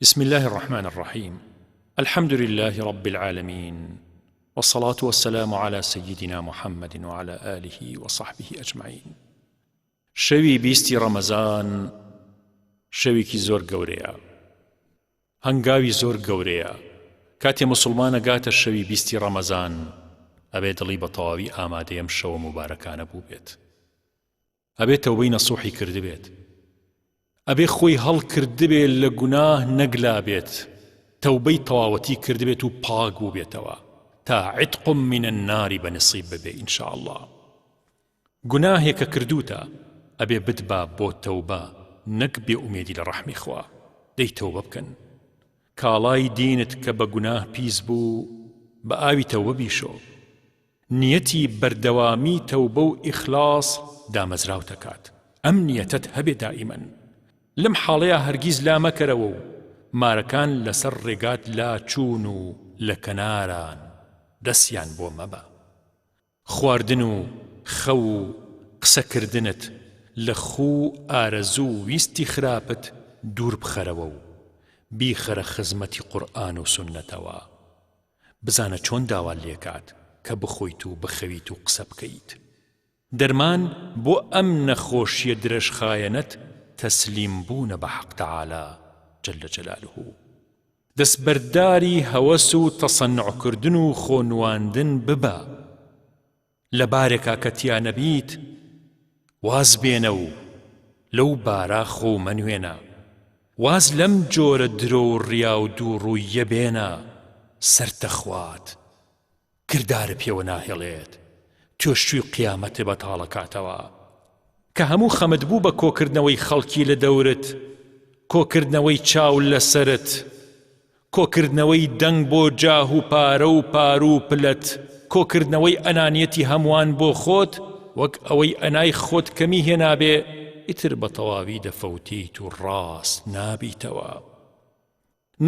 بسم الله الرحمن الرحيم. الحمد لله رب العالمين، والصلاة والسلام على سيدنا محمد وعلى آله وصحبه أجمعين. شوي بيستي رمضان شويكي زور گەورەیە، هەنگاوی زۆر گەورەیە. کاتێ مسلمانە گاتە شەوی بیستی ڕەمەزان ئەبێ دڵی بە تەواوی ئامادەیەم شەوە مبارەکانە بوو بێت، ئەبێ تەوبەی نەسوحی کردبێت، ئەبێ خۆی هەڵ کردبێت لە گوناه نەگلا بێت، تەوبەی تەواوەتی کردبێت و پاک بوو بێتەوە تا عتق من النار بەنسیب ببێ ئینشاء الله. گوناهێکە کردوتە ئەبێ بتبا بۆ تەوبە، نەک بێ ئومێدی لە ڕەحمی خوا. دەی تەوبە بکەن، کاڵای دینت کە بە گوناه پیس بوو بە ئاوی تەوبە بیشۆ، نیەتی بەردەوامی تەوبە و ئیخلاص دامەزراو دەکات. ئەم نیەتت هەبێ دائیمەن. لەم حاڵەیە هەرگیز لا مەکەرەوە و مارەکان لەسەر ڕێگات لا چوون و لە کەناران دەستیان بۆ مەبە. خواردن و خەو و قسەکردنت لە خوو ئارەزوو ویستی خراپت دوور بخەرەوە و بیخەرە خزمەتی قورئان و سونەتەوە. بزانە چۆن داوا لێکات کە بخۆیت و بخەویت و قسە بکەیت. دەرمان بۆ ئەم نەخۆشیە درەژخایەنەت تەسلیم بوونە بە حەق تەعالی جەل جەلالوه. دەستبەرداری هەوەس و تەسەنعکردن و خۆنواندن ببە. لە بارێکا کە تیا نەبیت واز بێنە و لەو بارا خۆ مەنوێنە. واز لەم جۆرە درۆ و ڕیا و دووڕوویە بێنە، سەرتەخوات کردارە پێوە ناهێڵێت، توێشتووی قیامەتێ بەتاڵەکاتەوە. کە هەموو خەمت بوو بە کۆکردنەوەی خەڵکی لە دەورت، کۆکردنەوەی چاو لەسەرت، کۆکردنەوەی دەنگ بۆ جاه و پارە و پار و پلت، کۆکردنەوەی ئەنانیەتی هەمووان بۆ خۆت، وەک ئەوەی ئەنای خۆت کەمی هێنابێ ئیتر بە تەواوی دەفەوتیت و ڕاست نابیتەوە.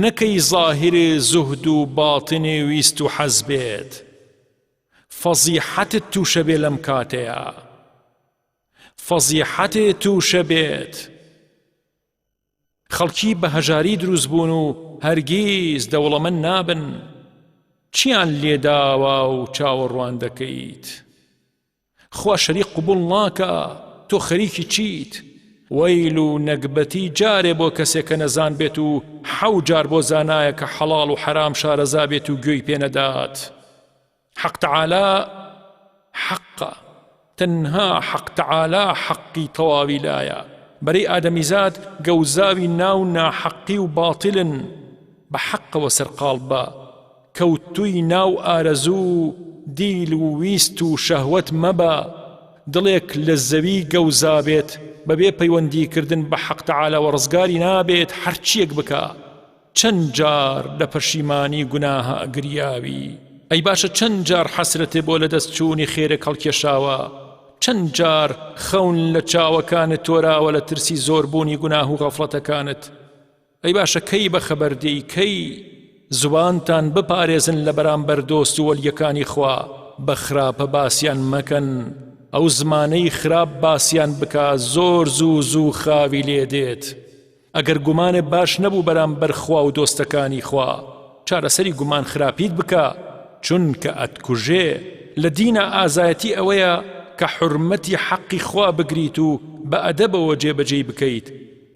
نەکەی زاهرێ زوهد و باتنێ ویست و حەز بێت، فەزیحەتت تووشە بێ لەم کاتەیە، فەزیحەتێ تووشە بێت. خەڵکی بە هەژاری دروست بوون و هەرگیز دەوڵەمەند نابن. چیان لێداوە و چاوەڕوان دەکەیت؟ خوا شەریک قبوڵ ناکە، تۆ خەریکی چیت؟ وەیل و نەکبەتی جارێ بۆ کەسێک کە نەزان بێت و 7 جار بۆ زانایە کە حەڵاڵ و حەرام شارەزا بێت و گوێی پێ نەدات. حەق تەعالی حەقە، تەنها حەق تەعالی حەقی تەواوی لایە. بەرەی ئادەمیزاد گەوزاوی ناو ناحەقی و باتڵن. بە حەقەوە سەرقاڵ بە، کەوتووی ناو ئارەزوو دیل و ویست و شەهوەت مەبە. دڵێک لە زەوی گەوزا بێت بەبێ پەیوەندیکردن بە حەق تەعالیەوە ڕزگاری نابێت هەرچیەک بکە. چەند جار لە پەشیمانی گوناهە ئەگریاوی، ئەی باشە چەند جار حەسرەتێ بۆ لە دەست چوونی خێرە هەڵکێشاوە، چەند جار خەون لە چاوەکانت تۆراوە لە ترسی زۆربوونی گوناه و غەفڵەتەکانت. ئەی باشە کەی بەخەبەر دێی، کەی زوانتان بپارێزن لە بەرامبەر دۆست و وەلیەکانی خوا. بە خراپە باسییان مەکەن، ئەو زمانەی خراپ باسییان بکە، زۆر زوو خاوی لێ دێت. ئەگەر گومانێ باش نەبوو بەرامبەر خوا و دۆستەکانی خوا، چارەسەری گومان خراپیت بکە، چونکە ئەتکوژێ. لە دینە ئازایەتی ئەوەیە کە حورمەتی حەقی خوا بگریت و بە ئەدەبەوە جێبەجێی بکەیت،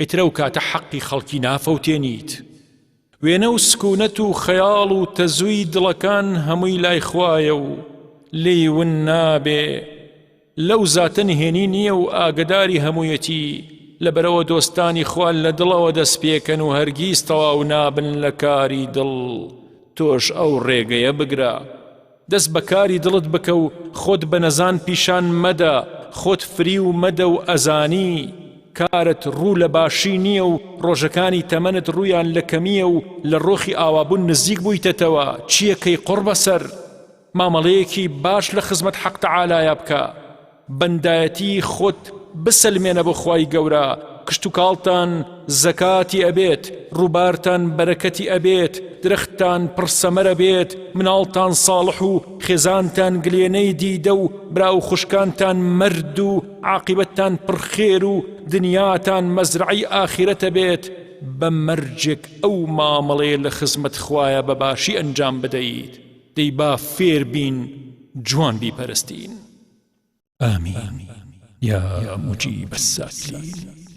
ئیترە و کاتە حەقی خەڵکی نافەوتێنیت. وێنە و سکوونەت و خەیاڵ و تەزووی دڵەکان هەمووی لای خوایە و لێی ون نابێ. لەو زاتە نهێنی نییە و ئاگداری هەموویەتی. لەبەرەوە دۆستانی خوا لە دڵەوە دەست پێکەن و هەرگیز تەواو نابن لە کاری دڵ. تۆش ئەو ڕێگەیە بگرە، دەست بە کاری دڵت بکە و خۆت بە نەزان پیشان مەدە، خۆت فری و مەدە و ئەزانی. کارت ڕوو لە باشی نییە و ڕۆژەکانی تەمەنت ڕوویان لە کەمیە و لە ڕۆخی ئاوابوون نزیک بوویتەتەوە. چیەکەی قڕ بەسەر؟ مامەڵەیەکی باش لە خزمەت حەق تەعالایە بکە. بەندایەتی خۆت بسەلمێنە بۆ خوای گەورە. کشت و کاڵتان زەکاتی ئەبێت، ڕووبارتان بەرەکەتی ئەبێت، درەختان پڕسەمەرە بێت، مناڵتان ساڵح و خێزانتان گلێنەی دیدە و برا و خوشکانتان مرد و عاقبەتتان پڕخێر و دنیاتان مەزرعی ئاخرەتە بێت. بە مەرجێک ئەو مامەڵەیە لە خزمەت خوایە بەباشی ئەنجام بدەیت دەی با فێر بین جوان بیپەرستین. آمین يا مجيب السائلين.